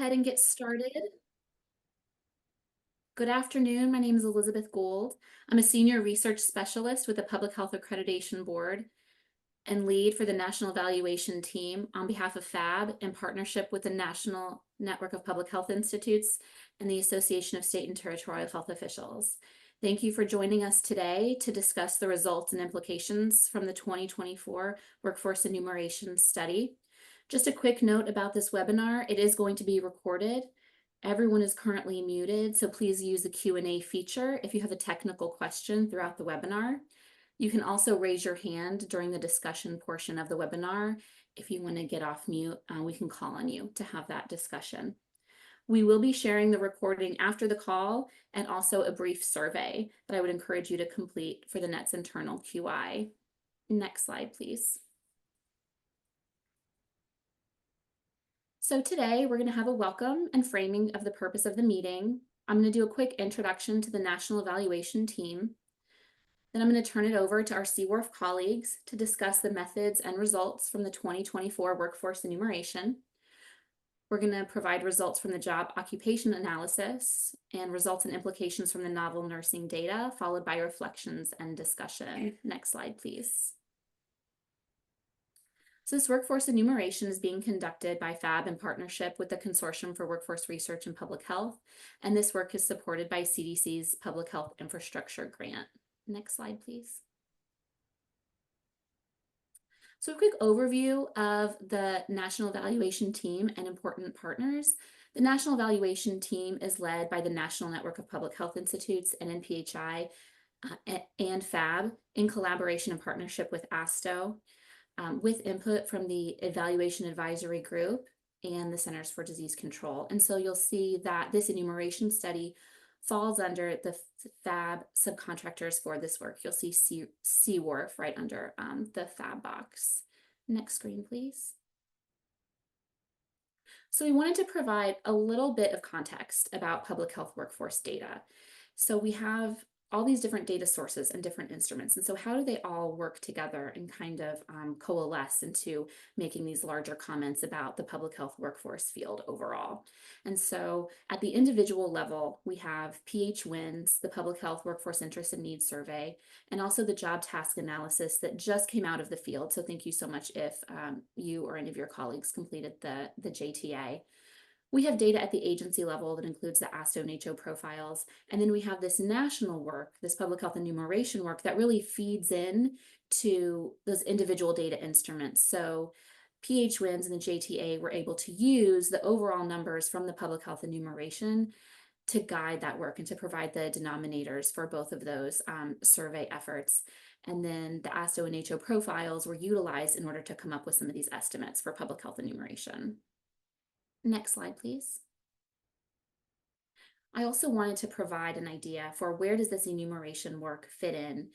Ahead and get started. Good afternoon. My name is Elizabeth Gould. I'm a senior research specialist with the Public Health Accreditation Board and lead for the National Evaluation Team on behalf of PHAB in partnership with the National Network of Public Health Institutes and the Association of State and Territorial Health Officials. Thank you for joining us today to discuss the results and implications from the 2024 Workforce Enumeration Study. Just a quick note about this webinar, it is going to be recorded. Everyone is currently muted, so please use the Q&A feature if you have a technical question throughout the webinar. You can also raise your hand during the discussion portion of the webinar. If you want to get off mute, we can call on you to have that discussion. We will be sharing the recording after the call and also a brief survey that I would encourage you to complete for the NET's internal QI. Next slide, please. So today we're going to have a welcome and framing of the purpose of the meeting. I'm going to do a quick introduction to the National Evaluation Team. Then I'm going to turn it over to our CWORPH colleagues to discuss the methods and results from the 2024 Workforce Enumeration. We're going to provide results from the job occupation analysis and results and implications from the novel nursing data, followed by reflections and discussion. Next slide, please. So this workforce enumeration is being conducted by PHAB in partnership with the Consortium for Workforce Research and Public Health, and this work is supported by CDC's Public Health Infrastructure Grant. Next slide, please. So a quick overview of the National Evaluation Team and important partners. The National Evaluation Team is led by the National Network of Public Health Institutes, NNPHI, and PHAB in collaboration and partnership with ASTO. With input from the Evaluation Advisory Group and the Centers for Disease Control. And so you'll see that this enumeration study falls under the PHAB subcontractors for this work. You'll see CWORPH right under the PHAB box. Next screen, please. So we wanted to provide a little bit of context about public health workforce data. So we have all these different data sources and different instruments. And so how do they all work together and kind of coalesce into making these larger comments about the public health workforce field overall? And so at the individual level, we have PHWINS, the Public Health Workforce Interest and Needs Survey, and also the job task analysis that just came out of the field. So thank you so much if you or any of your colleagues completed the JTA. We have data at the agency level that includes the ASTO and HO profiles. And then we have this national work, this public health enumeration work that really feeds in to those individual data instruments. So PHWINS and the JTA were able to use the overall numbers from the public health enumeration to guide that work and to provide the denominators for both of those survey efforts. And then the ASTO and HO profiles were utilized in order to come up with some of these estimates for public health enumeration. Next slide, please. I also wanted to provide an idea for where does this enumeration work fit in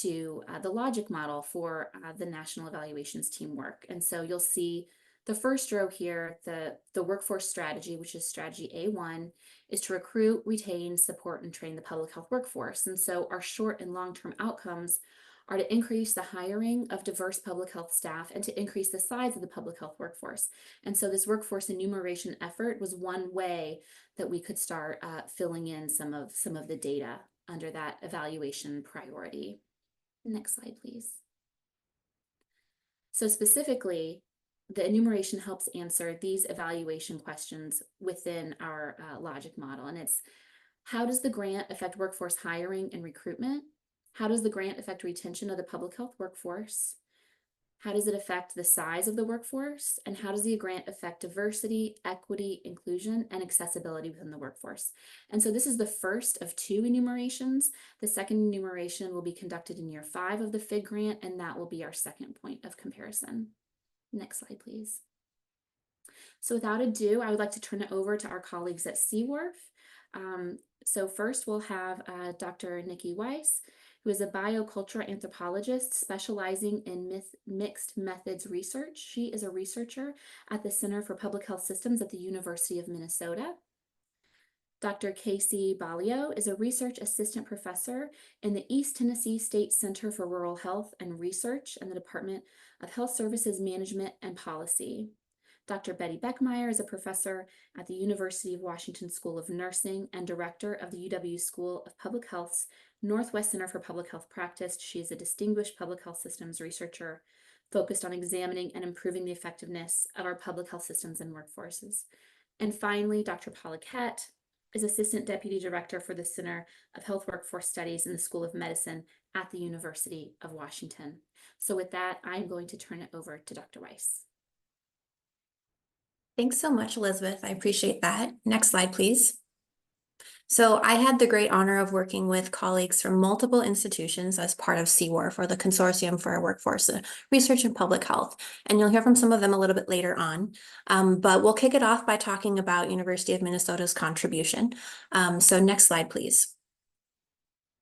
to the logic model for the National Evaluations Team work. And so you'll see the first row here, the workforce strategy, which is strategy A1, is to recruit, retain, support, and train the public health workforce. And so our short and long-term outcomes are to increase the hiring of diverse public health staff and to increase the size of the public health workforce. And so this workforce enumeration effort was one way that we could start filling in some of the data under that evaluation priority. Next slide, please. So specifically, the enumeration helps answer these evaluation questions within our logic model. And it's, how does the grant affect workforce hiring and recruitment? How does the grant affect retention of the public health workforce? How does it affect the size of the workforce? And how does the grant affect diversity, equity, inclusion, and accessibility within the workforce? And so this is the first of two enumerations. The second enumeration will be conducted in year 5 of the PHIG grant, and that will be our second point of comparison. Next slide, please. So without ado, I would like to turn it over to our colleagues at CWORPH. So first we'll have Dr. Nikki Weiss, who is a biocultural anthropologist specializing in mixed methods research. She is a researcher at the Center for Public Health Systems at the University of Minnesota. Dr. Casey Balio is a research assistant professor in the East Tennessee State Center for Rural Health and Research and the Department of Health Services Management and Policy. Dr. Betty Beckmeyer is a professor at the University of Washington School of Nursing and director of the UW School of Public Health's Northwest Center for Public Health Practice. She is a distinguished public health systems researcher focused on examining and improving the effectiveness of our public health systems and workforces. And finally, Dr. Paula Kett is Assistant Deputy Director for the Center of Health Workforce Studies in the School of Medicine at the University of Washington. So with that, I'm going to turn it over to Dr. Weiss. Thanks so much, Elizabeth. I appreciate that. Next slide, please. So I had the great honor of working with colleagues from multiple institutions as part of CWORPH, or the Consortium for Workforce Research in Public Health. And you'll hear from some of them a little bit later on. But we'll kick it off by talking about University of Minnesota's contribution. So next slide, please.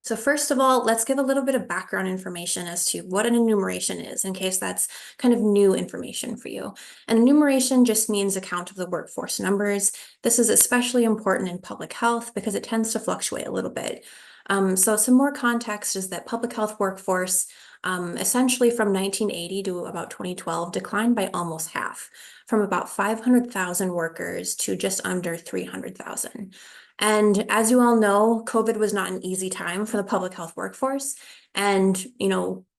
So first of all, let's give a little bit of background information as to what an enumeration is, in case that's kind of new information for you. An enumeration just means a count of the workforce numbers. This is especially important in public health because it tends to fluctuate a little bit. So some more context is that public health workforce, essentially from 1980 to about 2012, declined by almost half, from about 500,000 workers to just under 300,000. And as you all know, COVID was not an easy time for the public health workforce. And,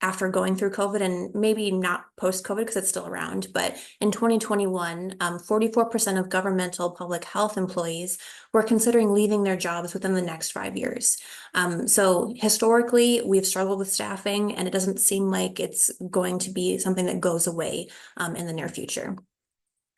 after going through COVID, and maybe not post-COVID because it's still around, but in 2021, 44% of governmental public health employees were considering leaving their jobs within the next 5 years. So historically, we've struggled with staffing, and it doesn't seem like it's going to be something that goes away in the near future.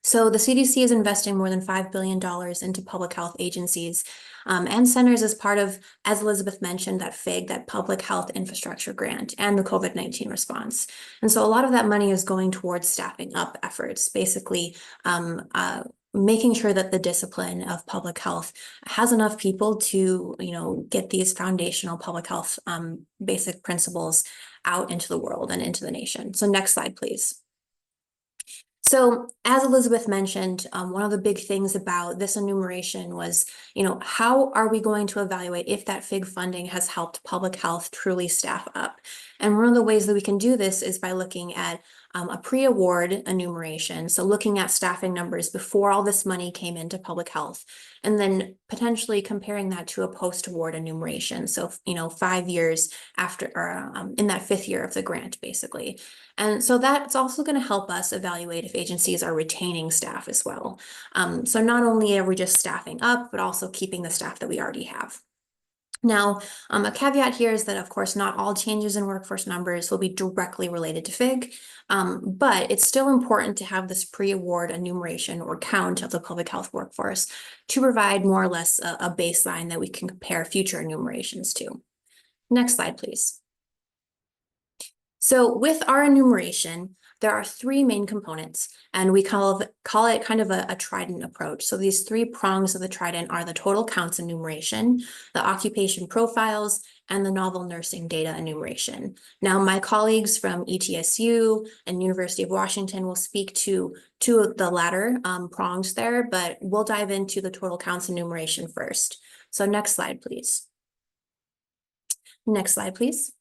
So the CDC is investing more than $5 billion into public health agencies and centers as part of, as Elizabeth mentioned, that PHIG, that Public Health Infrastructure Grant, and the COVID-19 response. And so a lot of that money is going towards staffing up efforts, basically making sure that the discipline of public health has enough people to, get these foundational public health basic principles out into the world and into the nation. So next slide, please. So as Elizabeth mentioned, one of the big things about this enumeration was, how are we going to evaluate if that PHIG funding has helped public health truly staff up? And one of the ways that we can do this is by looking at a pre-award enumeration. So looking at staffing numbers before all this money came into public health, and then potentially comparing that to a post-award enumeration. So, 5 years after, or in that 5th year of the grant, basically. And so that's also going to help us evaluate if agencies are retaining staff as well. So not only are we just staffing up, but also keeping the staff that we already have. Now, a caveat here is that, of course, not all changes in workforce numbers will be directly related to PHIG, but it's still important to have this pre-award enumeration or count of the public health workforce to provide more or less a baseline that we can compare future enumerations to. Next slide, please. So with our enumeration, there are 3 main components, and we call it kind of a trident approach. So these 3 prongs of the trident are the total counts enumeration, the occupation profiles, and the novel nursing data enumeration. Now, my colleagues from ETSU and University of Washington will speak to 2 of the latter prongs there, but we'll dive into the total counts enumeration first. So next slide, please. Next slide, please.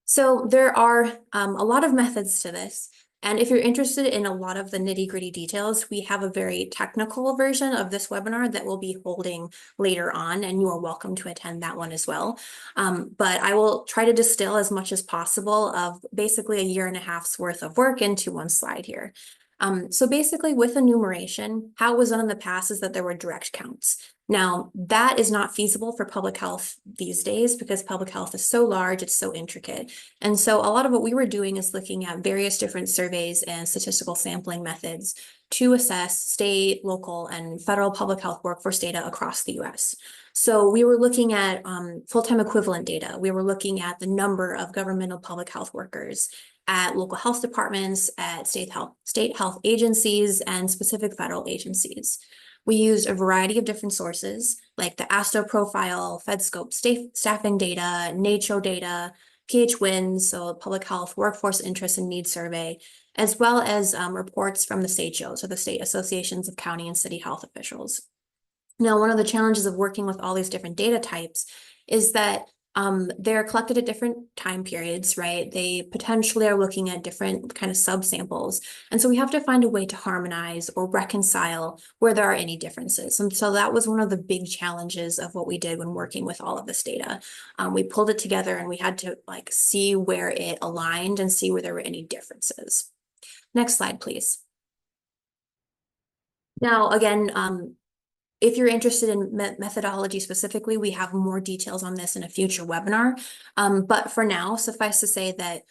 So there are a lot of methods to this. And if you're interested in a lot of the nitty-gritty details, we have a very technical version of this webinar that we'll be holding later on, and you are welcome to attend that one as well. But I will try to distill as much as possible of basically a 1.5 years worth of work into one slide here. So basically with enumeration, how it was done in the past is that there were direct counts. Now, that is not feasible for public health these days because public health is so large, it's so intricate. And so a lot of what we were doing is looking at various different surveys and statistical sampling methods to assess state, local, and federal public health workforce data across the US. So we were looking at full-time equivalent data. We were looking at the number of governmental public health workers at local health departments, at state health agencies, and specific federal agencies. We used a variety of different sources like the ASTO profile, FedScope staffing data, NACCHO data, PHWINS, so Public Health Workforce Interest and Needs Survey, as well as reports from the SACHO, so the State Associations of County and City Health Officials. Now, one of the challenges of working with all these different data types is that They're collected at different time periods, right? They potentially are looking at different kind of subsamples. And so we have to find a way to harmonize or reconcile where there are any differences. And so that was one of the big challenges of what we did when working with all of this data. We pulled it together and we had to like see where it aligned and see where there were any differences. Next slide, please. Now, again, if you're interested in methodology specifically, we have more details on this in a future webinar. But for now, suffice to say that,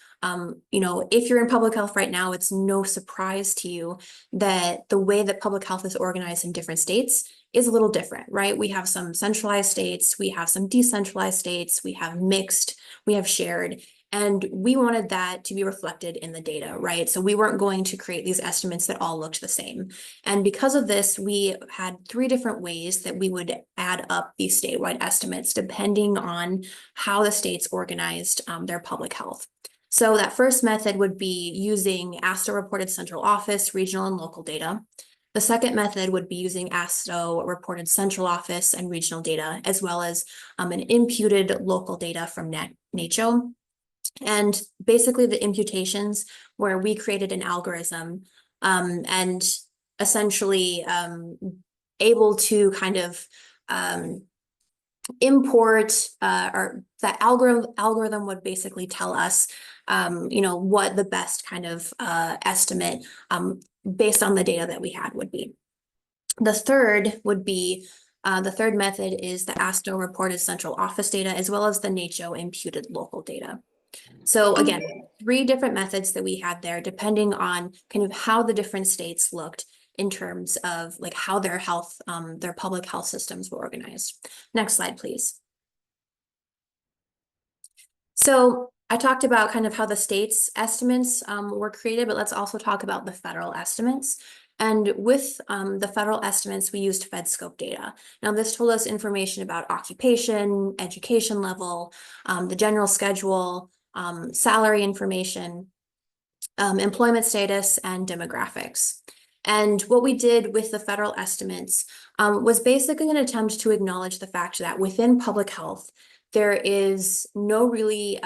if you're in public health right now, it's no surprise to you that the way that public health is organized in different states is a little different, right? We have some centralized states, we have some decentralized states, we have mixed, we have shared. And we wanted that to be reflected in the data, right? So we weren't going to create these estimates that all looked the same. And because of this, we had 3 different ways that we would add up these statewide estimates depending on how the states organized their public health. So that first method would be using ASTO reported central office, regional and local data. The second method would be using ASTO reported central office and regional data, as well as an imputed local data from NACCHO. And basically the imputations where we created an algorithm and essentially able to kind of import or that algorithm would basically tell us what the best kind of estimate based on the data that we had would be. The third would be the third method is the ASTO reported central office data as well as the NACCHO imputed local data. So again, 3 different methods that we had there, depending on kind of how the different states looked in terms of like how their health, their public health systems were organized. Next slide, please. So I talked about kind of how the states estimates were created, but let's also talk about the federal estimates. And with the federal estimates, we used FedScope data. Now, this told us information about occupation, education level, the general schedule, salary information, employment status, and demographics. And what we did with the federal estimates was basically an attempt to acknowledge the fact that within public health, there is no really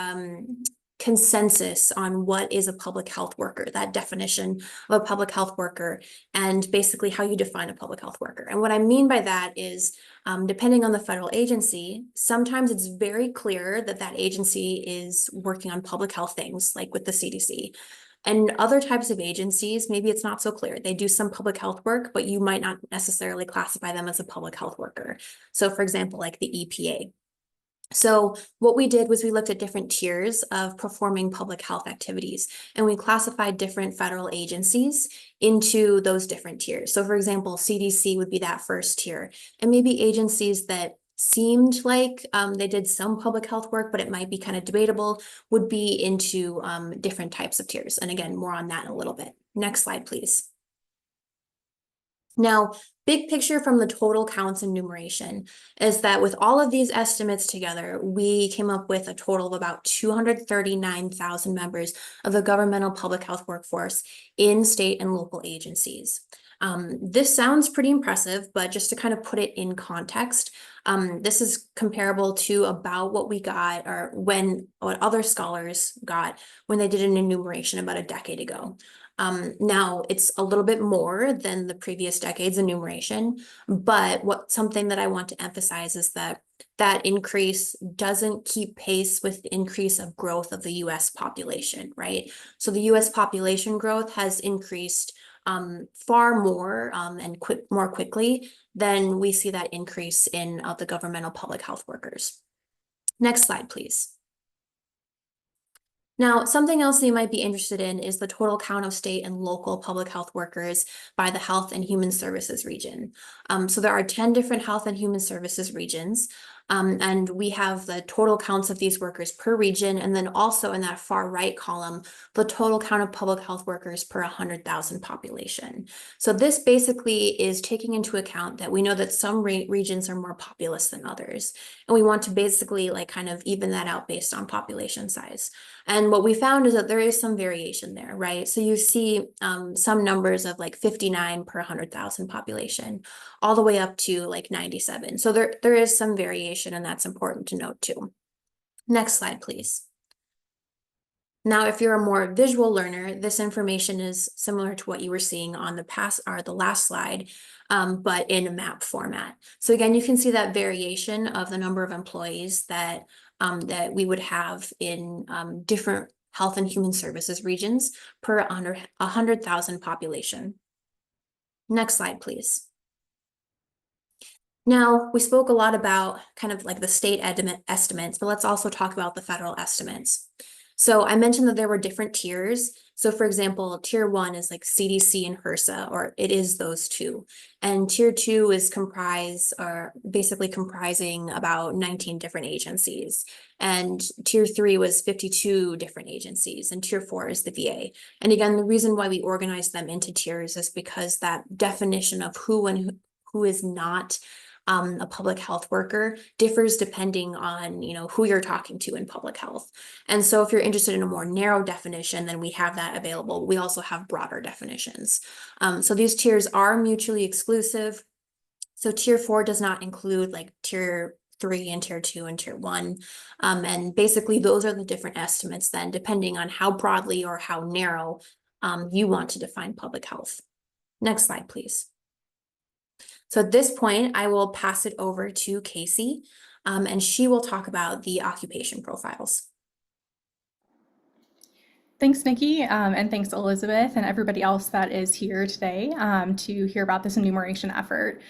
consensus on what is a public health worker, that definition of a public health worker, and basically how you define a public health worker. And what I mean by that is, depending on the federal agency, sometimes it's very clear that that agency is working on public health things, like with the CDC. And other types of agencies, maybe it's not so clear. They do some public health work, but you might not necessarily classify them as a public health worker. So for example, like the EPA. So what we did was we looked at different tiers of performing public health activities, and we classified different federal agencies into those different tiers. So for example, CDC would be that first tier, and maybe agencies that seemed like they did some public health work, but it might be kind of debatable, would be into different types of tiers. And again, more on that in a little bit. Next slide, please. Now, big picture from the total counts enumeration is that with all of these estimates together, we came up with a total of about 239,000 members of the governmental public health workforce in state and local agencies. This sounds pretty impressive, but just to kind of put it in context, this is comparable to about what we got or what other scholars got when they did an enumeration about a decade ago. Now it's a little bit more than the previous decade's enumeration, but something that I want to emphasize is that that increase doesn't keep pace with the increase of growth of the US population, right? So the US population growth has increased far more and more quickly than we see that increase in the governmental public health workers. Next slide, please. Now, something else that you might be interested in is the total count of state and local public health workers by the Health and Human Services region. So there are 10 different Health and Human Services regions. And we have the total counts of these workers per region, and then also in that far right column, the total count of public health workers per 100,000 population. So this basically is taking into account that we know that some regions are more populous than others, and we want to basically like kind of even that out based on population size. And what we found is that there is some variation there, right? So you see some numbers of like 59 per 100,000 population, all the way up to like 97. So there is some variation, and that's important to note too. Next slide, please. Now, if you're a more visual learner, this information is similar to what you were seeing on the last slide, but in a map format. So again, you can see that variation of the number of employees that we would have in different health and human services regions per 100,000 population. Next slide, please. Now, we spoke a lot about kind of like the state estimates, but let's also talk about the federal estimates. So I mentioned that there were different tiers. So for example, tier 1 is like CDC and HRSA, or it is those two. And tier 2 is basically comprising about 19 different agencies. And tier 3 was 52 different agencies, and tier 4 is the VA. And again, the reason why we organized them into tiers is because that definition of who is not a public health worker differs depending on, who you're talking to in public health. And so if you're interested in a more narrow definition, then we have that available. We also have broader definitions. So these tiers are mutually exclusive. So tier 4 does not include like tier 3 and tier 2 and tier 1. And basically those are the different estimates then, depending on how broadly or how narrow you want to define public health. Next slide, please. So at this point, I will pass it over to Casey, and she will talk about the occupation profiles. Thanks, Nikki, and thanks, Elizabeth, and everybody else that is here today to hear about this enumeration effort.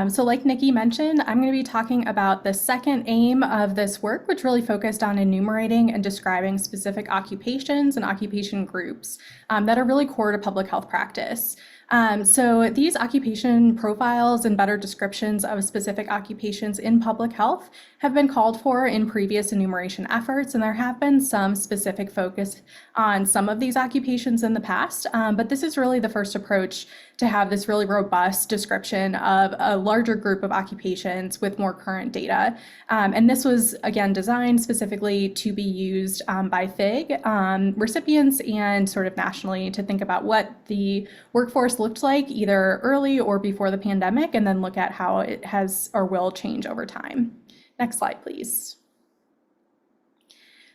So like Nikki mentioned, I'm going to be talking about the second aim of this work, which really focused on enumerating and describing specific occupations and occupation groups that are really core to public health practice. So these occupation profiles and better descriptions of specific occupations in public health have been called for in previous enumeration efforts, and there have been some specific focus on some of these occupations in the past, but this is really the first approach to have this really robust description of a larger group of occupations with more current data. And this was, again, designed specifically to be used by PHIG recipients and sort of nationally to think about what the workforce looked like either early or before the pandemic, and then look at how it has or will change over time. Next slide, please.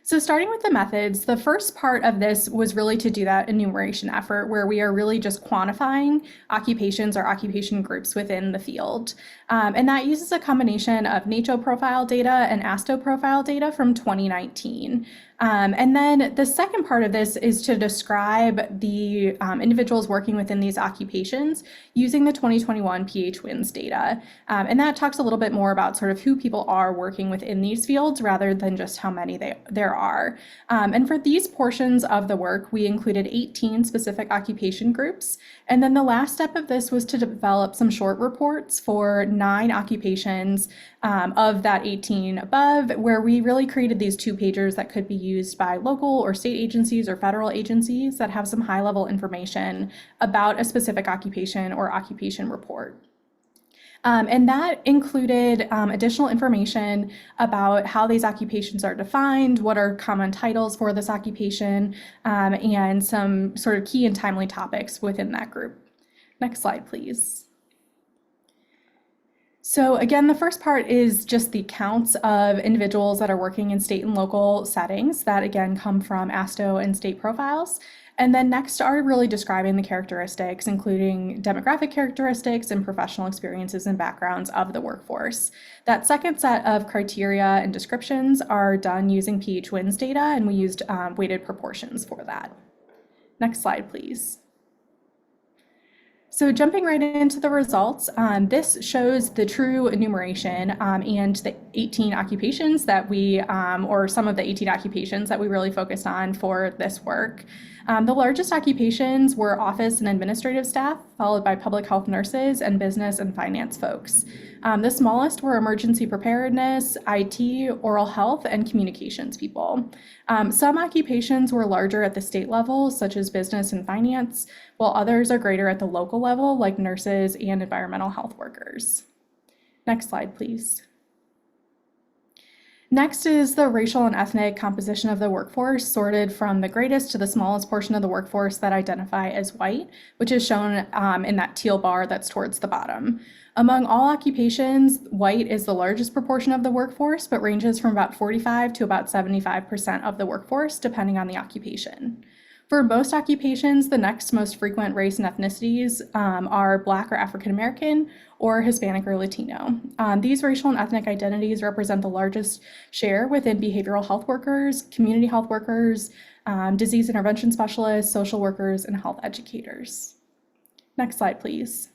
So starting with the methods, the first part of this was really to do that enumeration effort where we are really just quantifying occupations or occupation groups within the field. And that uses a combination of NACCHO profile data and ASTO profile data from 2019. And then the second part of this is to describe the individuals working within these occupations using the 2021 PHWINS data. And that talks a little bit more about sort of who people are working within these fields rather than just how many there are. And for these portions of the work, we included 18 specific occupation groups. And then the last step of this was to develop some short reports for 9 occupations of that 18 above, where we really created these 2-pagers that could be used by local or state agencies or federal agencies that have some high-level information about a specific occupation or occupation report. And that included additional information about how these occupations are defined, what are common titles for this occupation, and some sort of key and timely topics within that group. Next slide, please. So again, the first part is just the counts of individuals that are working in state and local settings that again come from ASTO and state profiles. And then next are really describing the characteristics, including demographic characteristics and professional experiences and backgrounds of the workforce. That second set of criteria and descriptions are done using PHWINS data, and we used weighted proportions for that. Next slide, please. So jumping right into the results, this shows the true enumeration and the 18 occupations that we, or some of the 18 occupations that we really focused on for this work. The largest occupations were office and administrative staff, followed by public health nurses and business and finance folks. The smallest were emergency preparedness, IT, oral health, and communications people. Some occupations were larger at the state level, such as business and finance, while others are greater at the local level, like nurses and environmental health workers. Next slide, please. Next is the racial and ethnic composition of the workforce, sorted from the greatest to the smallest portion of the workforce that identify as white, which is shown in that teal bar that's towards the bottom. Among all occupations, white is the largest proportion of the workforce, but ranges from about 45 to about 75% of the workforce, depending on the occupation. For most occupations, the next most frequent race and ethnicities are Black or African American or Hispanic or Latino. These racial and ethnic identities represent the largest share within behavioral health workers, community health workers, disease intervention specialists, social workers, and health educators. Next slide, please.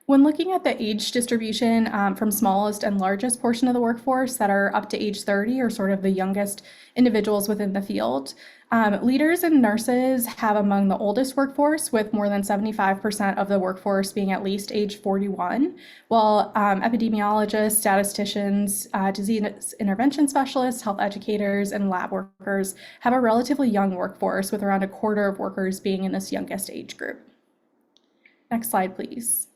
When looking at the age distribution from smallest and largest portion of the workforce that are up to age 30, or sort of the youngest individuals within the field, leaders and nurses have among the oldest workforce, with more than 75% of the workforce being at least age 41, while epidemiologists, statisticians, disease intervention specialists, health educators, and lab workers have a relatively young workforce, with around a quarter of workers being in this youngest age group. Next slide, please.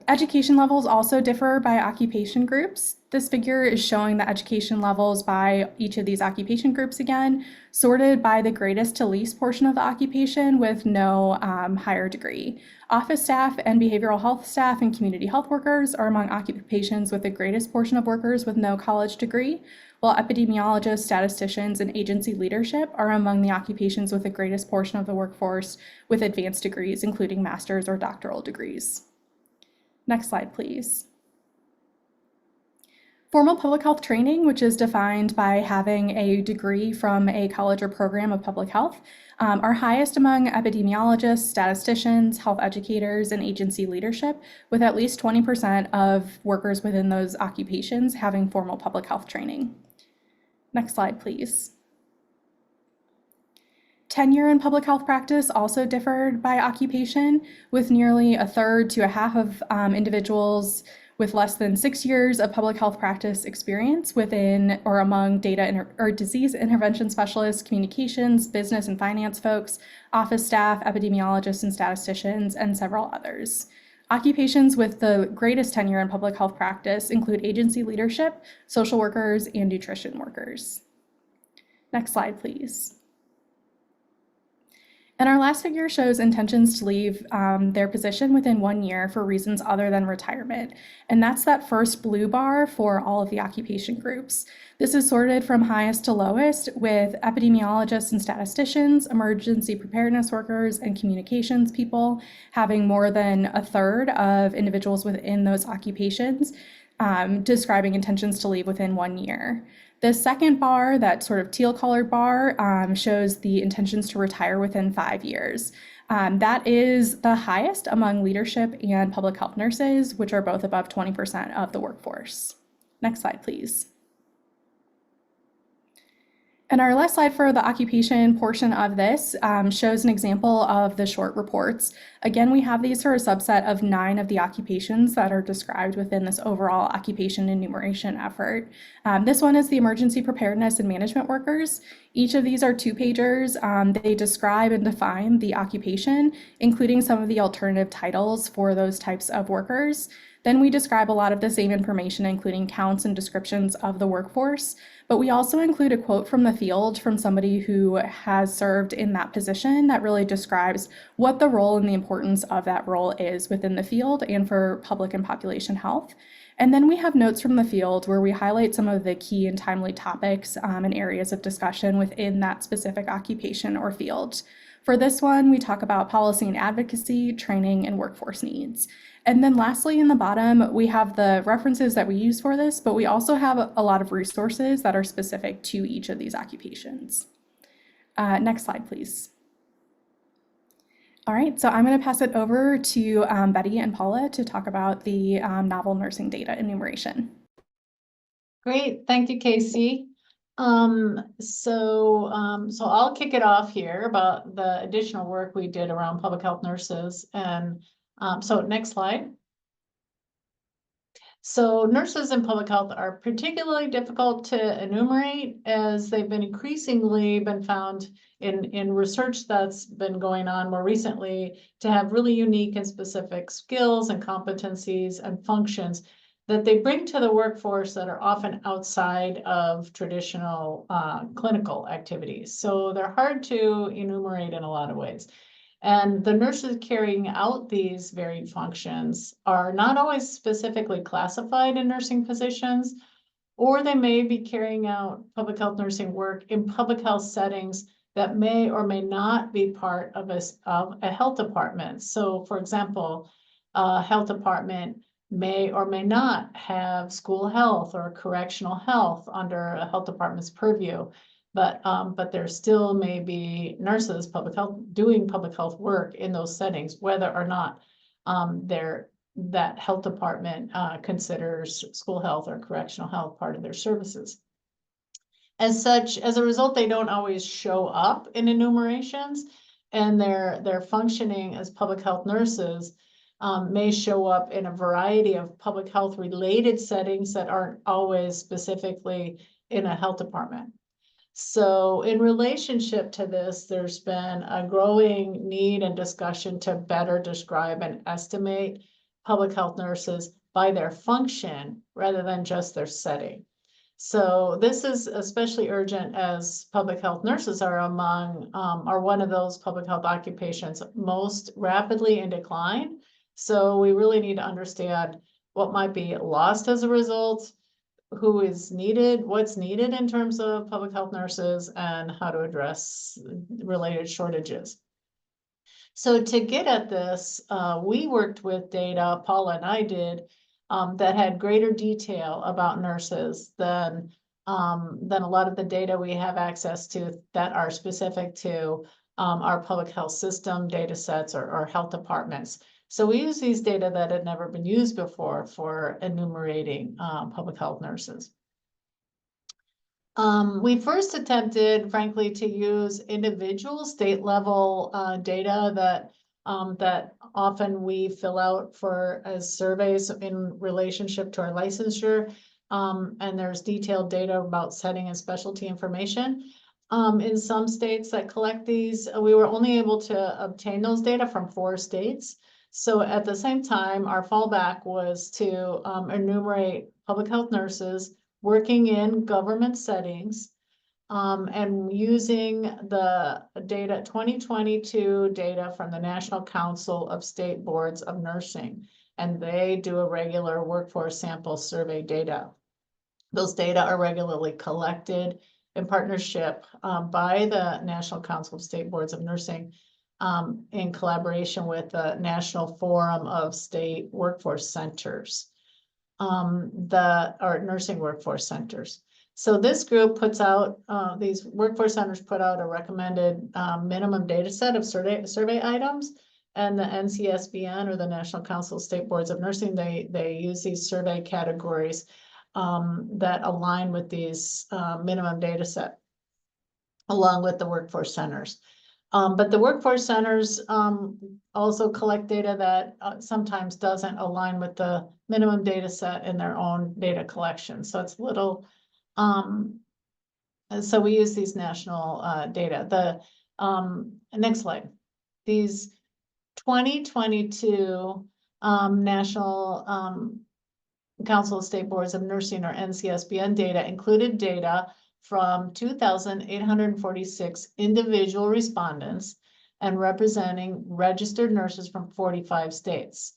Education levels also differ by occupation groups. This figure is showing the education levels by each of these occupation groups again, sorted by the greatest to least portion of the occupation with no higher degree. Office staff and behavioral health staff and community health workers are among occupations with the greatest portion of workers with no college degree, while epidemiologists, statisticians, and agency leadership are among the occupations with the greatest portion of the workforce with advanced degrees, including master's or doctoral degrees. Next slide, please. Formal public health training, which is defined by having a degree from a college or program of public health, are highest among epidemiologists, statisticians, health educators, and agency leadership, with at least 20% of workers within those occupations having formal public health training. Next slide, please. Tenure in public health practice also differed by occupation, with nearly a third to a half of individuals with less than 6 years of public health practice experience within or among data or disease intervention specialists, communications, business and finance folks, office staff, epidemiologists and statisticians, and several others. Occupations with the greatest tenure in public health practice include agency leadership, social workers, and nutrition workers. Next slide, please. And our last figure shows intentions to leave their position within 1 year for reasons other than retirement. And that's that first blue bar for all of the occupation groups. This is sorted from highest to lowest, with epidemiologists and statisticians, emergency preparedness workers, and communications people having more than a third of individuals within those occupations describing intentions to leave within 1 year. The second bar, that sort of teal colored bar, shows the intentions to retire within 5 years. That is the highest among leadership and public health nurses, which are both above 20% of the workforce. Next slide, please. And our last slide for the occupation portion of this shows an example of the short reports. Again, we have these for a subset of 9 of the occupations that are described within this overall occupation enumeration effort. This one is the emergency preparedness and management workers. Each of these are 2-pagers. They describe and define the occupation, including some of the alternative titles for those types of workers. Then we describe a lot of the same information, including counts and descriptions of the workforce, but we also include a quote from the field from somebody who has served in that position that really describes what the role and the importance of that role is within the field and for public and population health. And then we have notes from the field where we highlight some of the key and timely topics and areas of discussion within that specific occupation or field. For this one, we talk about policy and advocacy, training, and workforce needs. And then lastly, in the bottom, we have the references that we use for this, but we also have a lot of resources that are specific to each of these occupations. Next slide, please. All right, so I'm going to pass it over to Betty and Paula to talk about the novel nursing data enumeration. Great, thank you, Casey. So I'll kick it off here about the additional work we did around public health nurses. And so next slide. So nurses in public health are particularly difficult to enumerate, as they've been increasingly found in research that's been going on more recently to have really unique and specific skills and competencies and functions that they bring to the workforce that are often outside of traditional clinical activities. So they're hard to enumerate in a lot of ways. And the nurses carrying out these varied functions are not always specifically classified in nursing positions, or they may be carrying out public health nursing work in public health settings that may or may not be part of a health department. So for example, a health department may or may not have school health or correctional health under a health department's purview. But there still may be nurses, public health, doing public health work in those settings, whether or not that health department considers school health or correctional health part of their services. As such, as a result, they don't always show up in enumerations, and their functioning as public health nurses may show up in a variety of public health related settings that aren't always specifically in a health department. So in relationship to this, there's been a growing need and discussion to better describe and estimate public health nurses by their function rather than just their setting. So this is especially urgent as public health nurses are one of those public health occupations most rapidly in decline. So we really need to understand what might be lost as a result, who is needed, what's needed in terms of public health nurses, and how to address related shortages. So to get at this, we worked with data, Paula and I did, that had greater detail about nurses than a lot of the data we have access to that are specific to our public health system data sets or health departments. So we use these data that had never been used before for enumerating public health nurses. We first attempted, frankly, to use individual state level data that often we fill out as surveys in relationship to our licensure. And there's detailed data about setting and specialty information. In some states that collect these, we were only able to obtain those data from 4 states. So at the same time, our fallback was to enumerate public health nurses working in government settings and using the data, 2022 data from the National Council of State Boards of Nursing. And they do a regular workforce sample survey data. Those data are regularly collected in partnership by the National Council of State Boards of Nursing in collaboration with the National Forum of State Workforce Centers, or nursing workforce centers. So this group puts out, these workforce centers put out a recommended minimum data set of survey items, and the NCSBN, or the National Council of State Boards of Nursing, they use these survey categories that align with these minimum data set, along with the workforce centers. But the workforce centers also collect data that sometimes doesn't align with the minimum data set in their own data collection. So it's a little, so we use these national data. The next slide. These 2022 National Council of State Boards of Nursing, or NCSBN data, included data from 2,846 individual respondents and representing registered nurses from 45 states.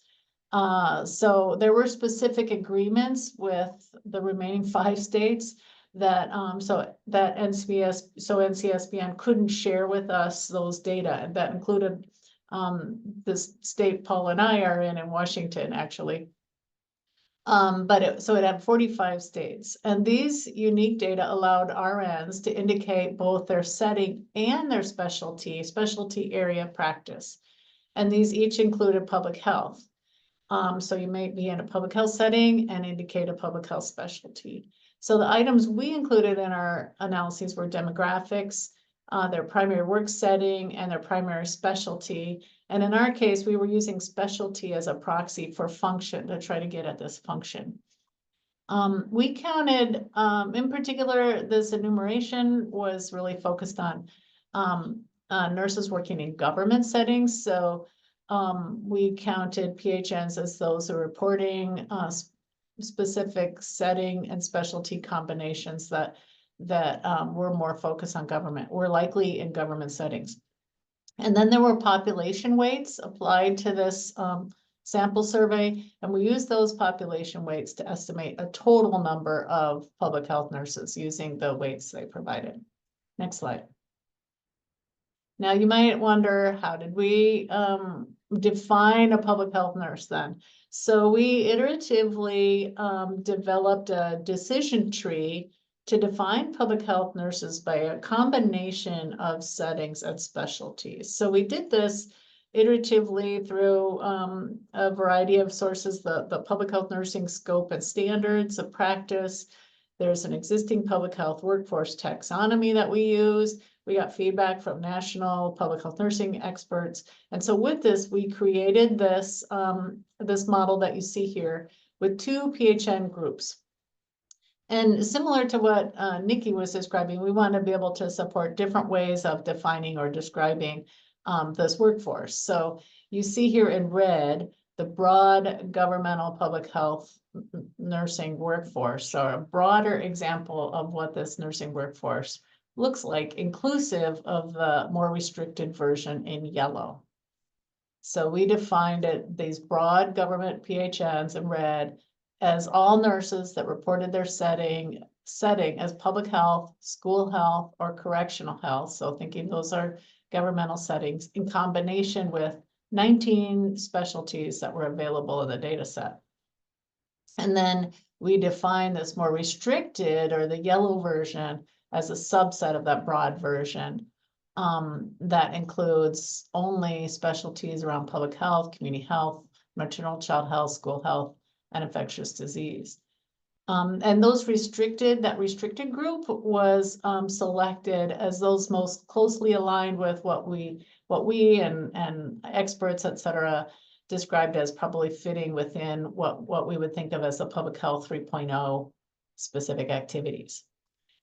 So there were specific agreements with the remaining 5 states that NCSBN couldn't share with us those data, and that included this state Paul and I are in Washington, actually. So it had 45 states, and these unique data allowed RNs to indicate both their setting and their specialty area of practice. And these each included public health. So you may be in a public health setting and indicate a public health specialty. So the items we included in our analyses were demographics, their primary work setting, and their primary specialty. And in our case, we were using specialty as a proxy for function to try to get at this function. We counted, in particular, this enumeration was really focused on nurses working in government settings. So we counted PHNs as those who are reporting specific setting and specialty combinations that were more focused on government, were likely in government settings. And then there were population weights applied to this sample survey, and we used those population weights to estimate a total number of public health nurses using the weights they provided. Next slide. Now you might wonder, how did we define a public health nurse then? So we iteratively developed a decision tree to define public health nurses by a combination of settings and specialties. So we did this iteratively through a variety of sources, the public health nursing scope and standards of practice. There's an existing public health workforce taxonomy that we use. We got feedback from national public health nursing experts. And so with this, we created this, this model that you see here with 2 PHN groups. And similar to what Nikki was describing, we want to be able to support different ways of defining or describing this workforce. So you see here in red, the broad governmental public health nursing workforce, or a broader example of what this nursing workforce looks like, inclusive of the more restricted version in yellow. So we defined it, these broad government PHNs in red, as all nurses that reported their setting as public health, school health, or correctional health. So thinking those are governmental settings in combination with 19 specialties that were available in the data set. And then we define this more restricted, or the yellow version, as a subset of that broad version that includes only specialties around public health, community health, maternal child health, school health, and infectious disease. And those that restricted group was selected as those most closely aligned with what we and experts, et cetera, described as probably fitting within what we would think of as the public health 3.0 specific activities.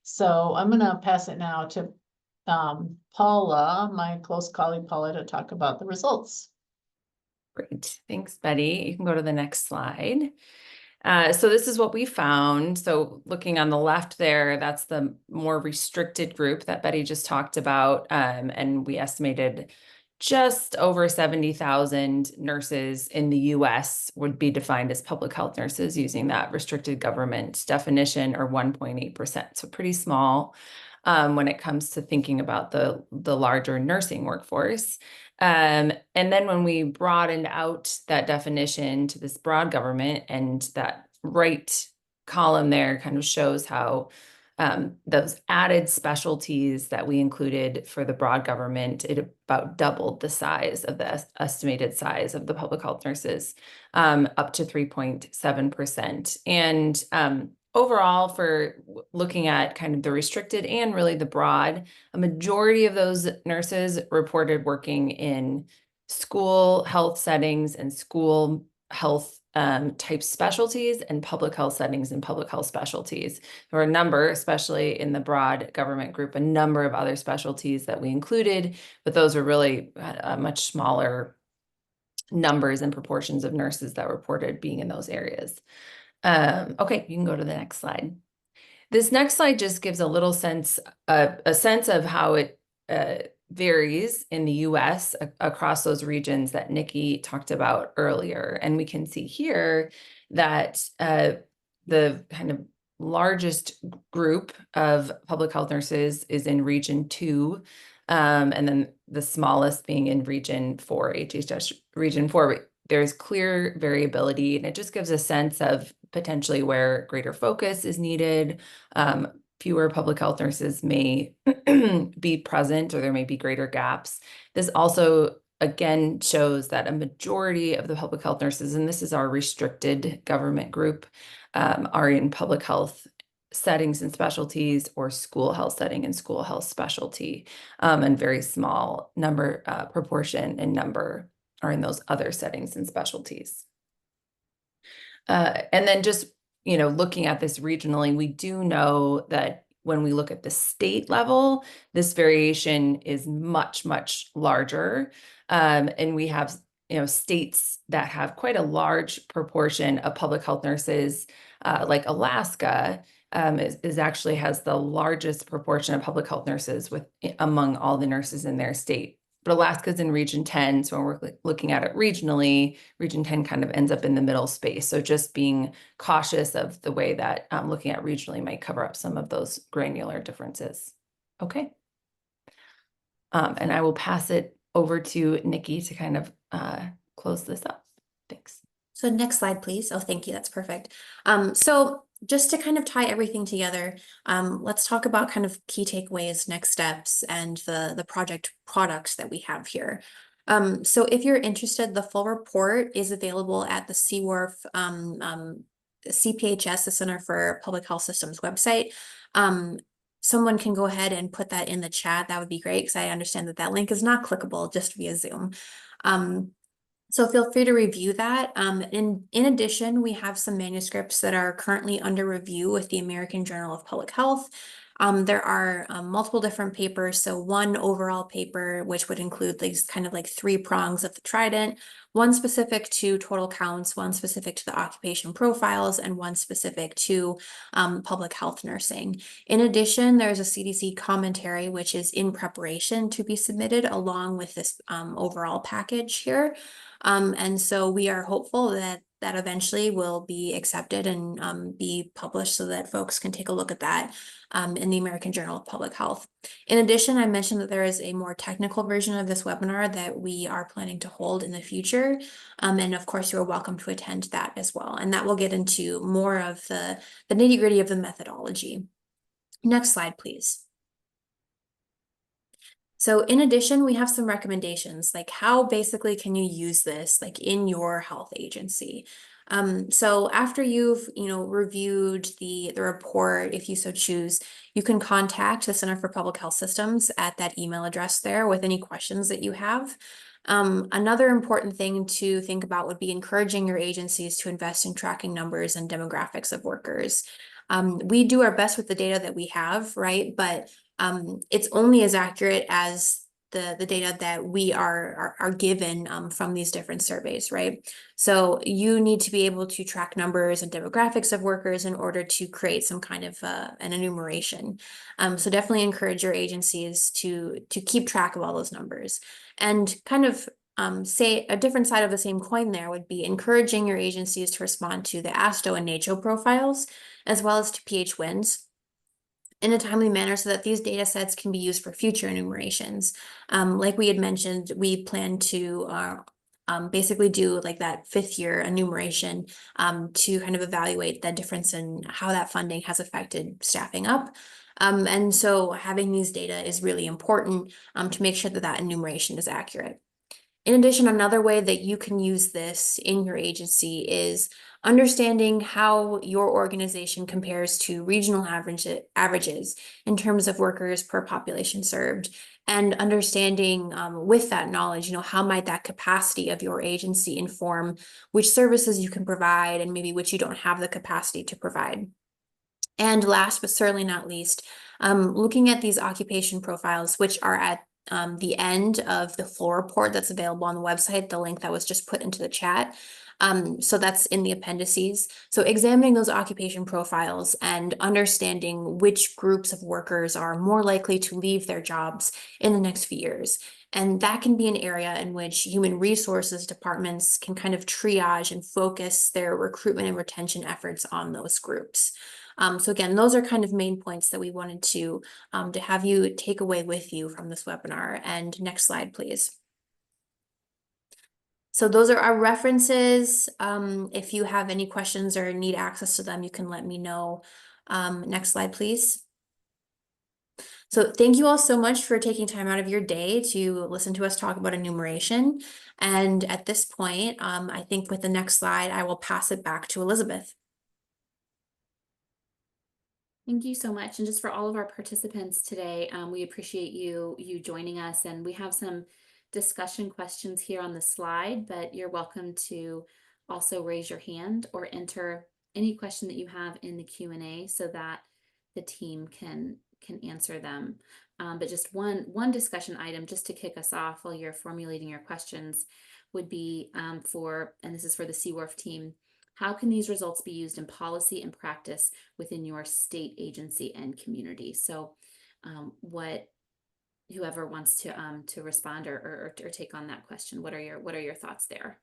So I'm going to pass it now to Paula, my close colleague Paula, to talk about the results. Great. Thanks, Betty. You can go to the next slide. So this is what we found. So looking on the left there, that's the more restricted group that Betty just talked about. And we estimated just over 70,000 nurses in the US would be defined as public health nurses using that restricted government definition, or 1.8%. So pretty small when it comes to thinking about the larger nursing workforce. And then when we broadened out that definition to this broad government, and that right column there kind of shows how those added specialties that we included for the broad government, it about doubled the size of the estimated size of the public health nurses, up to 3.7%. And overall, for looking at kind of the restricted and really the broad, a majority of those nurses reported working in school health settings and school health type specialties, and public health settings and public health specialties. There were a number, especially in the broad government group, a number of other specialties that we included, but those were really much smaller numbers and proportions of nurses that reported being in those areas. Okay, you can go to the next slide. This next slide just gives a little sense, a sense of how it varies in the US across those regions that Nikki talked about earlier. And we can see here that the kind of largest group of public health nurses is in region 2, and then the smallest being in region 4, HHS region 4. There's clear variability, and it just gives a sense of potentially where greater focus is needed. Fewer public health nurses may be present, or there may be greater gaps. This also, again, shows that a majority of the public health nurses, and this is our restricted government group, are in public health settings and specialties, or school health setting and school health specialty, and very small number, proportion and number are in those other settings and specialties. And then just, looking at this regionally, we do know that when we look at the state level, this variation is much, much larger. And we have states that have quite a large proportion of public health nurses, like Alaska, is actually has the largest proportion of public health nurses among all the nurses in their state. But Alaska's in Region 10, so when we're looking at it regionally, Region 10 kind of ends up in the middle space. So just being cautious of the way that looking at regionally might cover up some of those granular differences. Okay. And I will pass it over to Nikki to kind of close this up. Thanks. So next slide, please. Oh, thank you. That's perfect. So just to kind of tie everything together, let's talk about kind of key takeaways, next steps, and the project products that we have here. So if you're interested, the full report is available at the CWORPH CPHS, the Center for Public Health Systems website. Someone can go ahead and put that in the chat. That would be great, because I understand that that link is not clickable just via Zoom. So feel free to review that. In addition, we have some manuscripts that are currently under review with the American Journal of Public Health. There are multiple different papers. So one overall paper, which would include these kind of like 3 prongs of the trident, one specific to total counts, one specific to the occupation profiles, and one specific to public health nursing. In addition, there's a CDC commentary, which is in preparation to be submitted along with this overall package here. And so we are hopeful that eventually will be accepted and be published so that folks can take a look at that in the American Journal of Public Health. In addition, I mentioned that there is a more technical version of this webinar that we are planning to hold in the future. And of course, you're welcome to attend that as well. And that will get into more of the nitty-gritty of the methodology. Next slide, please. So in addition, we have some recommendations, like how basically can you use this like in your health agency? So after you've, reviewed the report, if you so choose, you can contact the Center for Public Health Systems at that email address there with any questions that you have. Another important thing to think about would be encouraging your agencies to invest in tracking numbers and demographics of workers. We do our best with the data that we have, right? But it's only as accurate as the data that we are given from these different surveys, right? So you need to be able to track numbers and demographics of workers in order to create some kind of an enumeration. So definitely encourage your agencies to keep track of all those numbers. And kind of say a different side of the same coin there would be encouraging your agencies to respond to the ASTO and NACHO profiles, as well as to PHWINs in a timely manner so that these data sets can be used for future enumerations. Like we had mentioned, we plan to basically do like that 5th year enumeration to kind of evaluate the difference in how that funding has affected staffing up. And so having these data is really important to make sure that enumeration is accurate. In addition, another way that you can use this in your agency is understanding how your organization compares to regional averages in terms of workers per population served, and understanding with that knowledge, how might that capacity of your agency inform which services you can provide and maybe which you don't have the capacity to provide. And last but certainly not least, looking at these occupation profiles, which are at the end of the full report that's available on the website, the link that was just put into the chat. So that's in the appendices. So examining those occupation profiles and understanding which groups of workers are more likely to leave their jobs in the next few years. And that can be an area in which human resources departments can kind of triage and focus their recruitment and retention efforts on those groups. So again, those are kind of main points that we wanted to have you take away with you from this webinar. And next slide, please. So those are our references. If you have any questions or need access to them, you can let me know. Next slide, please. So thank you all so much for taking time out of your day to listen to us talk about enumeration. And at this point, I think with the next slide, I will pass it back to Elizabeth. Thank you so much. And just for all of our participants today, we appreciate you joining us. And we have some discussion questions here on the slide, but you're welcome to also raise your hand or enter any question that you have in the Q&A so that the team can answer them. But just one discussion item just to kick us off while you're formulating your questions would be and this is for the CWORPH team, how can these results be used in policy and practice within your state agency and community? So whoever wants to respond or take on that question, what are your thoughts there?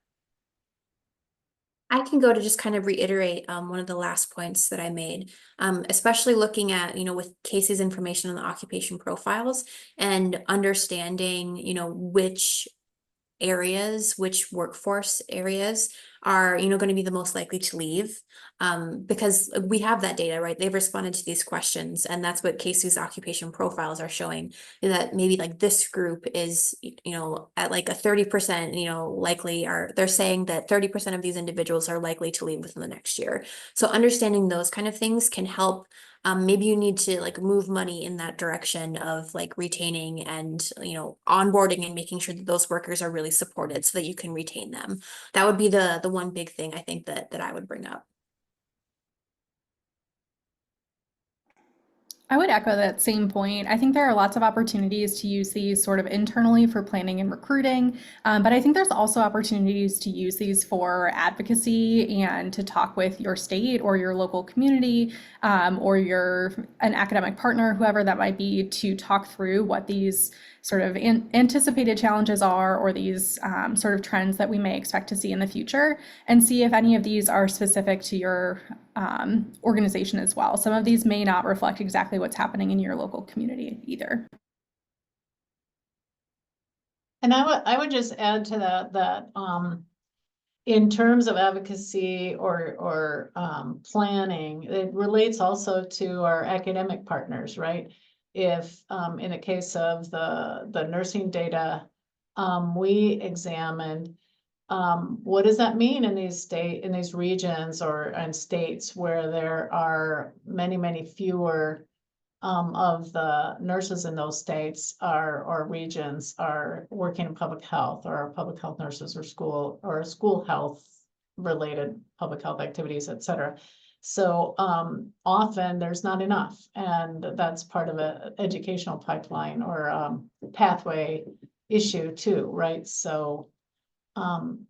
I can go to just kind of reiterate one of the last points that I made, especially looking at, with Casey's information on the occupation profiles and understanding, which workforce areas are, going to be the most likely to leave. Because we have that data, right? They've responded to these questions, and that's what Casey's occupation profiles are showing, that maybe like this group is, at like a 30%, likely they're saying that 30% of these individuals are likely to leave within the next year. So understanding those kind of things can help. Maybe you need to like move money in that direction of like retaining and, onboarding and making sure that those workers are really supported so that you can retain them. That would be the one big thing I think that I would bring up. I would echo that same point. I think there are lots of opportunities to use these sort of internally for planning and recruiting, but I think there's also opportunities to use these for advocacy and to talk with your state or your local community or an academic partner, whoever that might be, to talk through what these sort of anticipated challenges are, or these sort of trends that we may expect to see in the future, and see if any of these are specific to your organization as well. Some of these may not reflect exactly what's happening in your local community either. And I would just add to that in terms of advocacy or planning, it relates also to our academic partners, right? If in the case of the nursing data, we examined what does that mean in these regions and states where there are many fewer of the nurses in those states or regions are working in public health, or public health nurses, or school health related public health activities, et cetera. So often there's not enough, and that's part of an educational pipeline or pathway issue too, right? So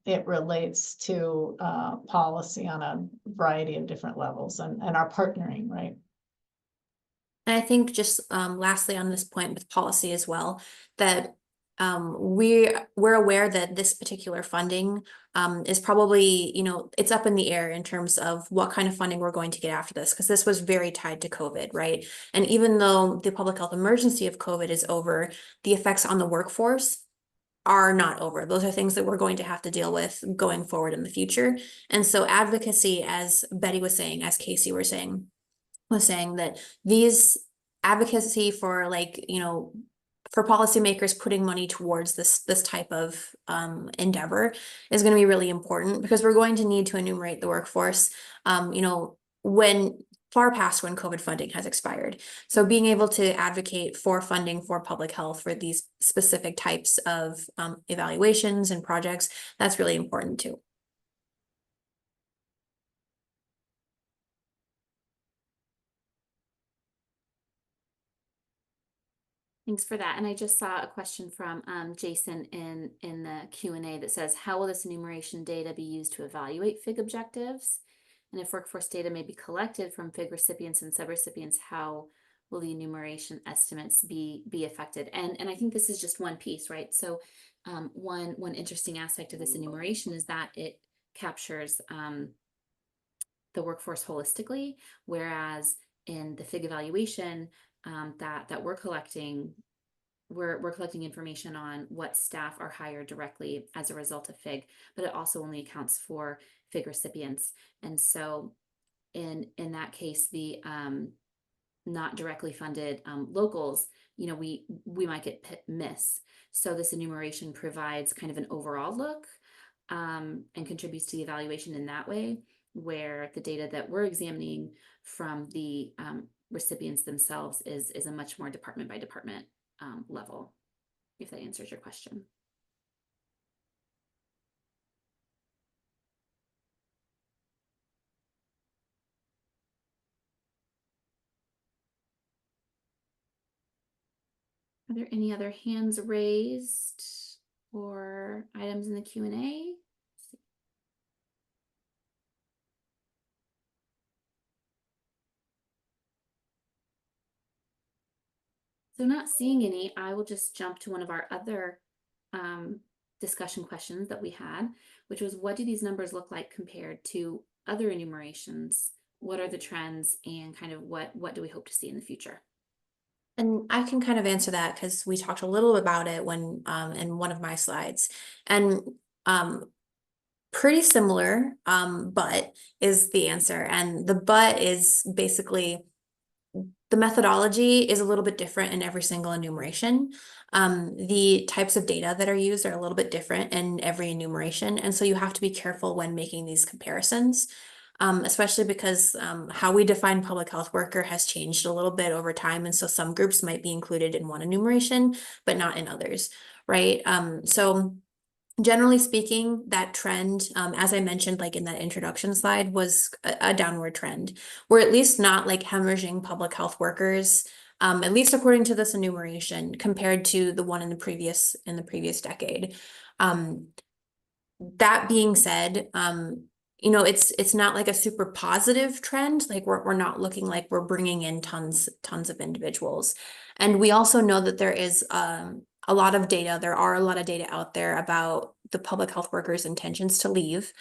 it relates to policy on a variety of different levels and our partnering, right? And I think just lastly on this point with policy as well, that we're aware that this particular funding is probably, it's up in the air in terms of what kind of funding we're going to get after this, because this was very tied to COVID, right? And even though the public health emergency of COVID is over, the effects on the workforce are not over. Those are things that we're going to have to deal with going forward in the future. And so advocacy, as Betty was saying, as Casey was saying that these advocacy for for policymakers putting money towards this type of endeavor is going to be really important, because we're going to need to enumerate the workforce when far past when COVID funding has expired. So being able to advocate for funding for public health for these specific types of evaluations and projects, that's really important too. Thanks for that. And I just saw a question from Jason in the Q&A that says, how will this enumeration data be used to evaluate PHIG objectives? And if workforce data may be collected from PHIG recipients and subrecipients, how will the enumeration estimates be affected? And I think this is just one piece, right? So one interesting aspect of this enumeration is that it captures the workforce holistically, whereas in the PHIG evaluation that we're collecting information on what staff are hired directly as a result of PHIG, but it also only accounts for PHIG recipients. And so in that case, the not directly funded locals, we might get miss. So this enumeration provides kind of an overall look and contributes to the evaluation in that way, where the data that we're examining from the recipients themselves is a much more department by department level, if that answers your question. Are there any other hands raised? or items in the Q&A? So not seeing any, I will just jump to one of our other discussion questions that we had, which was, what do these numbers look like compared to other enumerations? What are the trends, and kind of what do we hope to see in the future? And I can kind of answer that because we talked a little about it when in one of my slides. And pretty similar, but is the answer. And the but is basically the methodology is a little bit different in every single enumeration. The types of data that are used are a little bit different in every enumeration. And so you have to be careful when making these comparisons. Especially because how we define public health worker has changed a little bit over time. And so some groups might be included in one enumeration, but not in others, right? So generally speaking, that trend, as I mentioned, like in that introduction slide, was a downward trend. We're at least not like hemorrhaging public health workers, at least according to this enumeration, compared to the one in the previous decade. That being said, you know, it's not like a super positive trend. Like we're not looking like we're bringing in tons of individuals. And we also know that there is a lot of data. There are a lot of data out there about the public health workers' intentions to leave.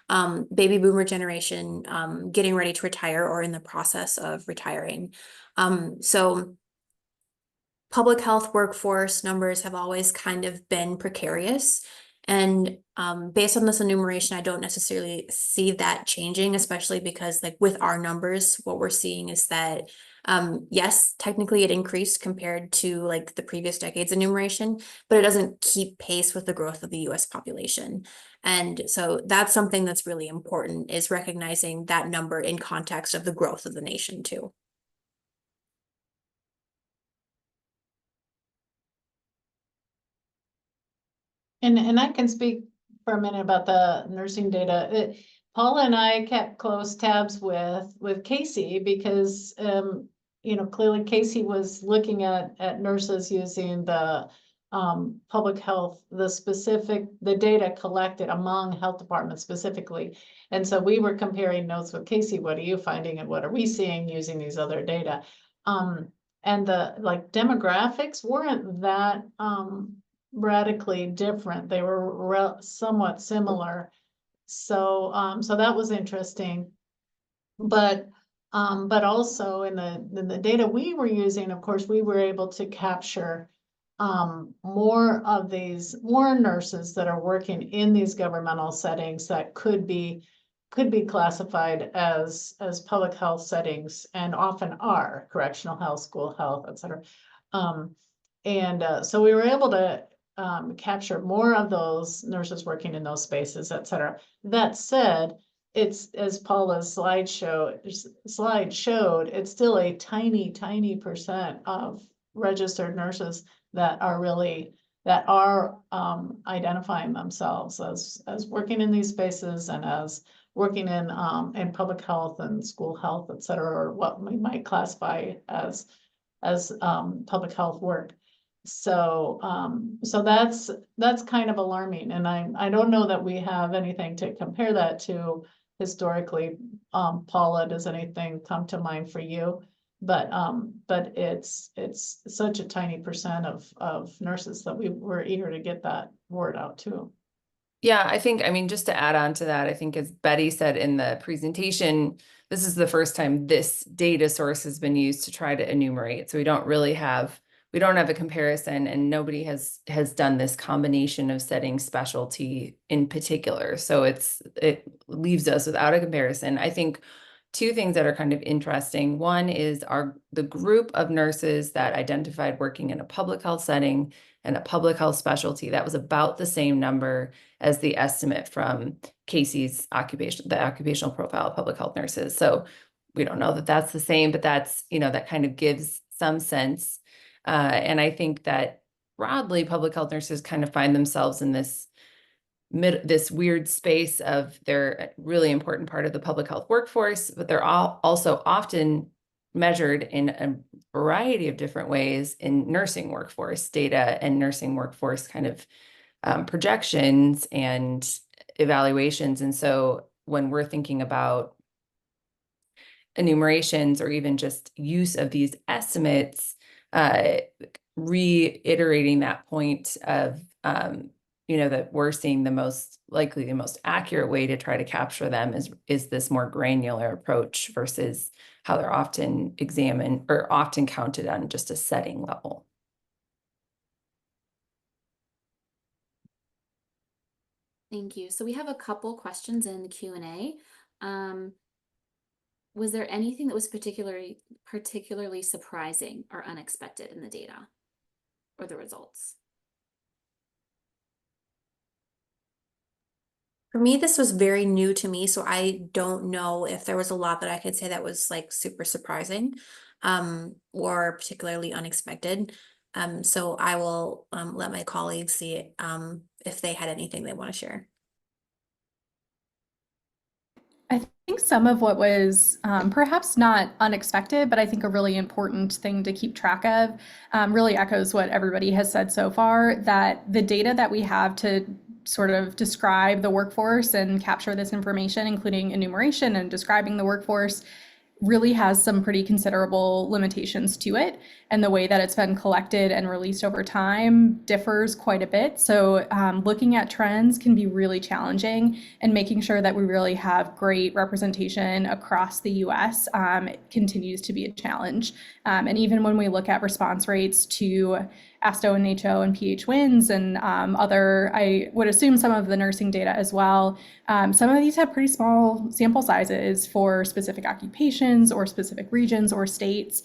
Baby boomer generation getting ready to retire or in the process of retiring. So public health workforce numbers have always kind of been precarious. And based on this enumeration, I don't necessarily see that changing, especially because like with our numbers, what we're seeing is that yes, technically it increased compared to like the previous decade's enumeration, but it doesn't keep pace with the growth of the US population. And so that's something that's really important, is recognizing that number in context of the growth of the nation too. And I can speak for a minute about the nursing data. Paula and I kept close tabs with Casey because, you know, clearly Casey was looking at nurses using the public health, the data collected among health departments specifically. And so we were comparing notes with Casey. What are you finding and what are we seeing using these other data? And the like demographics weren't that radically different. They were somewhat similar. So so that was interesting. But also in the data we were using, of course, we were able to capture more nurses that are working in these governmental settings that could be classified as public health settings, and often are correctional health, school health, etc. So we were able to capture more of those nurses working in those spaces, etc. That said, it's, as Paula's slide showed, it's still a tiny percent of registered nurses that are identifying themselves as working in these spaces and as working in public health and school health, etc., or what we might classify as public health work. So so that's kind of alarming, and I don't know that we have anything to compare that to historically. Paula, does anything come to mind for you? But it's such a tiny percent of nurses that we were eager to get that word out to. Yeah, I think, I mean, just to add on to that, I think as Betty said in the presentation, this is the first time this data source has been used to try to enumerate. So we don't have a comparison, and nobody has done this combination of setting specialty in particular. So it leaves us without a comparison. I think two things that are kind of interesting. One is the group of nurses that identified working in a public health setting and a public health specialty. That was about the same number as the estimate from Casey's the occupational profile of public health nurses. So we don't know that that's the same, but that's, you know, that kind of gives some sense. And I think that broadly, public health nurses kind of find themselves in this weird space of they're a really important part of the public health workforce, but they're also often measured in a variety of different ways in nursing workforce data and nursing workforce kind of projections and evaluations. And so when we're thinking about enumerations or even just use of these estimates, reiterating that point of, that we're seeing the most accurate way to try to capture them is this more granular approach versus how they're often examined or often counted on just a setting level. Thank you. So we have a couple questions in the Q&A. Was there anything that was particularly surprising or unexpected in the data or the results? For me, this was very new to me, so I don't know if there was a lot that I could say that was like super surprising, or particularly unexpected. So I will let my colleagues see if they had anything they want to share. I think some of what was perhaps not unexpected, but I think a really important thing to keep track of really echoes what everybody has said so far, that the data that we have to sort of describe the workforce and capture this information, including enumeration and describing the workforce, really has some pretty considerable limitations to it. And the way that it's been collected and released over time differs quite a bit. So looking at trends can be really challenging, and making sure that we really have great representation across the US continues to be a challenge. And even when we look at response rates to ASTO and HO and PHWINS and other, I would assume some of the nursing data as well, some of these have pretty small sample sizes for specific occupations or specific regions or states.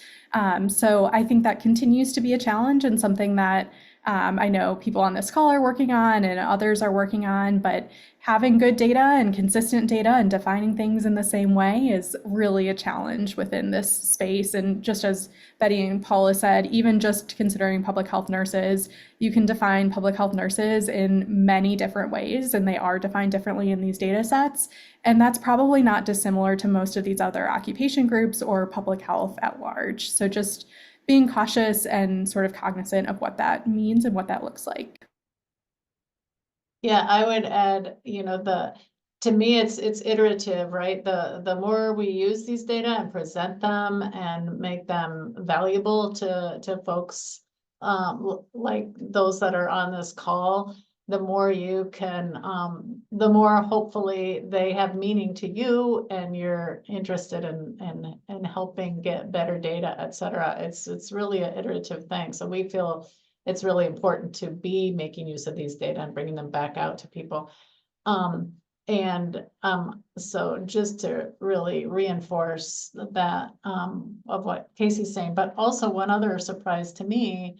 So I think that continues to be a challenge, and something that I know people on this call are working on and others are working on, but having good data and consistent data and defining things in the same way is really a challenge within this space. And just as Betty and Paula said, even just considering public health nurses, you can define public health nurses in many different ways, and they are defined differently in these data sets. And that's probably not dissimilar to most of these other occupation groups or public health at large. So just being cautious and sort of cognizant of what that means and what that looks like. Yeah, I would add, to me, it's iterative, right? The more we use these data and present them and make them valuable to folks like those that are on this call, the more you can, the more hopefully they have meaning to you, and you're interested in helping get better data, et cetera. It's really an iterative thing. So we feel it's really important to be making use of these data and bringing them back out to people. So just to really reinforce that of what Casey's saying, but also one other surprise to me,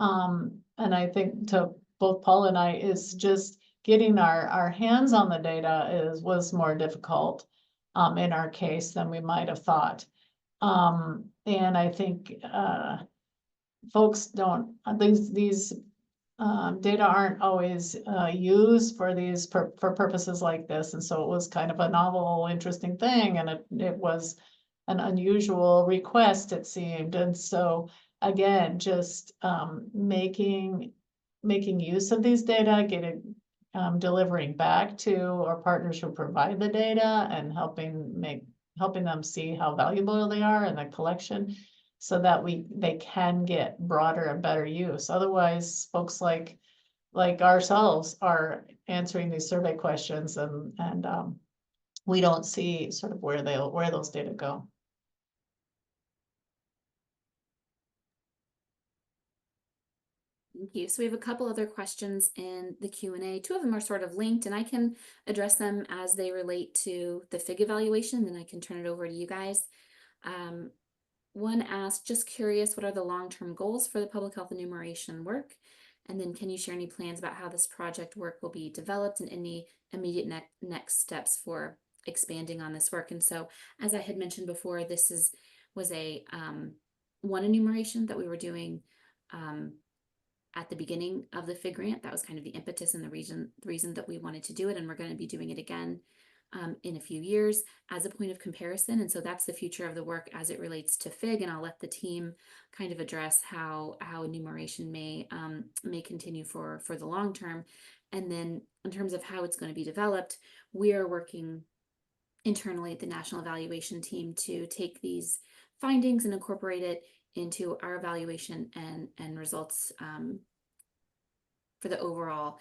and I think to both Paul and I, is just getting our hands on the data was more difficult in our case than we might have thought. And I think folks don't, these data aren't always used for these for purposes like this, and so it was kind of a novel, interesting thing, and it was an unusual request, it seemed. And so again, just making use of these data, delivering back to our partners who provide the data, and helping them see how valuable they are in the collection, so that they can get broader and better use. Otherwise, folks like ourselves are answering these survey questions, and we don't see sort of where those data go. Thank you. So we have a couple other questions in the Q&A. Two of them are sort of linked, and I can address them as they relate to the PHIG evaluation, then I can turn it over to you guys. One asked, just curious, what are the long-term goals for the public health enumeration work? And then can you share any plans about how this project work will be developed and any immediate next steps for expanding on this work? And so, as I had mentioned before, this was a one enumeration that we were doing at the beginning of the PHIG grant. That was kind of the impetus and the reason that we wanted to do it, and we're going to be doing it again in a few years as a point of comparison. And so that's the future of the work as it relates to PHIG. And I'll let the team kind of address how enumeration may continue for the long term. And then in terms of how it's going to be developed, we are working internally at the National Evaluation Team to take these findings and incorporate it into our evaluation and results for the overall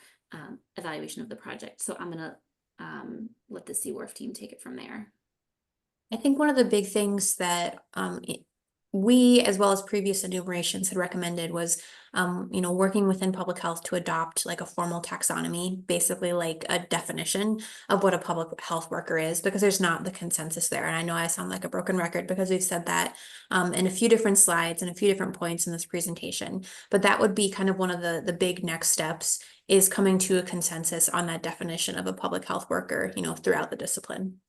evaluation of the project. So I'm going to let the CWORPH team take it from there. I think one of the big things that we, as well as previous enumerations, had recommended was, working within public health to adopt like a formal taxonomy, basically like a definition of what a public health worker is, because there's not the consensus there. And I know I sound like a broken record because we've said that in a few different slides and a few different points in this presentation, but that would be kind of one of the big next steps, is coming to a consensus on that definition of a public health worker, throughout the discipline.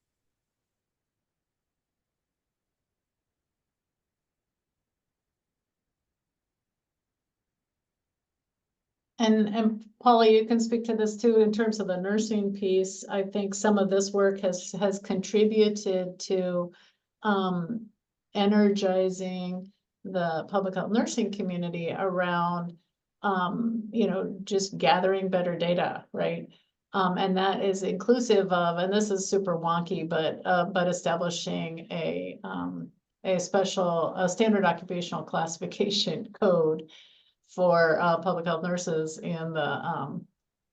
And Polly, you can speak to this too in terms of the nursing piece. I think some of this work has contributed to energizing the public health nursing community around just gathering better data, right? And that is inclusive of, and this is super wonky, but establishing a standard occupational classification code for public health nurses in the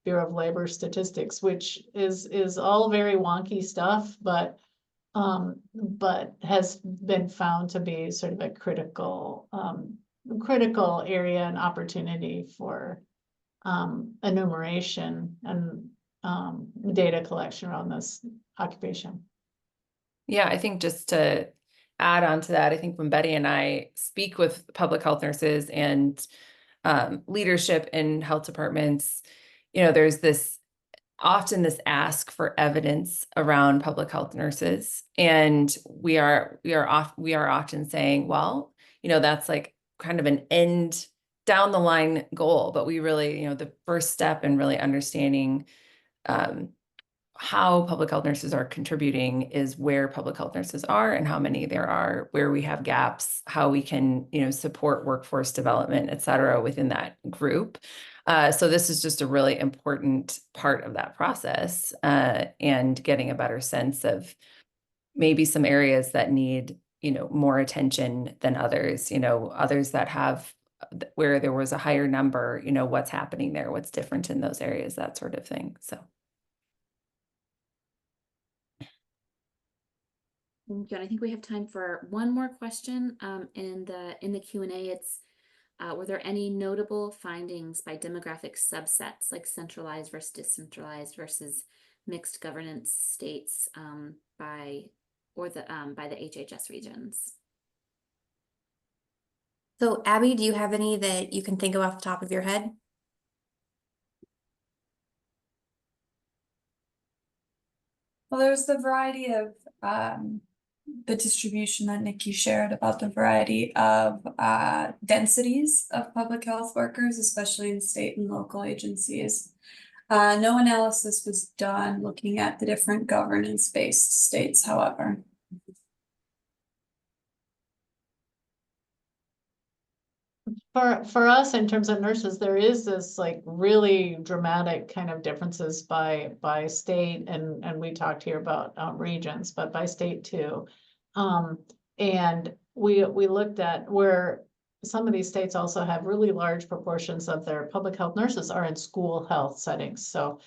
Bureau of Labor Statistics, which is all very wonky stuff, but has been found to be sort of a critical area and opportunity for enumeration and data collection around this occupation. Yeah, I think just to add on to that, I think when Betty and I speak with public health nurses and leadership in health departments, there's often this ask for evidence around public health nurses, and we are often saying, well, that's like kind of an end down the line goal, but we really, the first step in really understanding how public health nurses are contributing is where public health nurses are and how many there are, where we have gaps, how we can, support workforce development, et cetera, within that group. So this is just a really important part of that process, and getting a better sense of maybe some areas that need, more attention than others, others that have, where there was a higher number, what's happening there, what's different in those areas, that sort of thing. So. Thank you. And I think we have time for one more question in the Q&A. It's were there any notable findings by demographic subsets, like centralized versus decentralized versus mixed governance states by the HHS regions? So Abby, do you have any that you can think of off the top of your head? Well, there's the variety of the distribution that Nikki shared about the variety of densities of public health workers, especially in state and local agencies. No analysis was done looking at the different governance-based states, however. For us, in terms of nurses, there is this like really dramatic kind of differences by state, and we talked here about regions, but by state too. And we looked at where some of these states also have really large proportions of their public health nurses are in school health settings. So,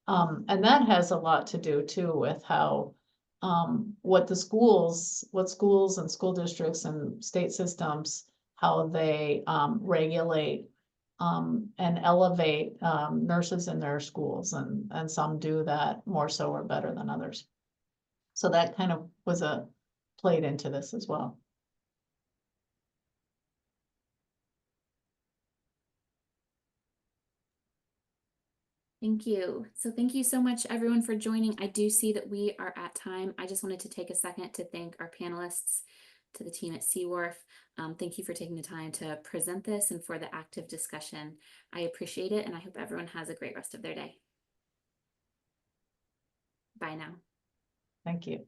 and that has a lot to do too with how what schools and school districts and state systems, how they regulate and elevate nurses in their schools, and some do that more so or better than others. So that kind of was played into this as well. Thank you. So thank you so much, everyone, for joining. I do see that we are at time. I just wanted to take a second to thank our panelists, to the team at CWORPH. Thank you for taking the time to present this and for the active discussion. I appreciate it, and I hope everyone has a great rest of their day. Bye now. Thank you.